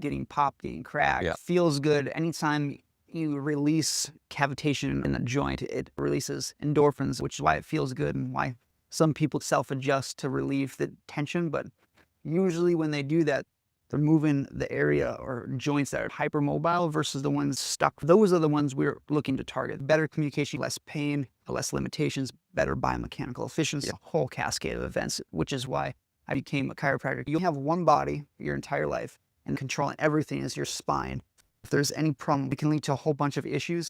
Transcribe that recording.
getting popped, getting cracked. Yeah. Feels good. Anytime you release cavitation in the joint, it releases endorphins, which is why it feels good and why some people self-adjust to relieve the tension. But usually when they do that, they're moving the area or joints that are hypermobile versus the ones stuck. Those are the ones we're looking to target. Better communication, less pain, less limitations, better biomechanical efficiency, a whole cascade of events, which is why I became a chiropractor. You have one body your entire life, and controlling everything is your spine. If there's any problem, it can lead to a whole bunch of issues.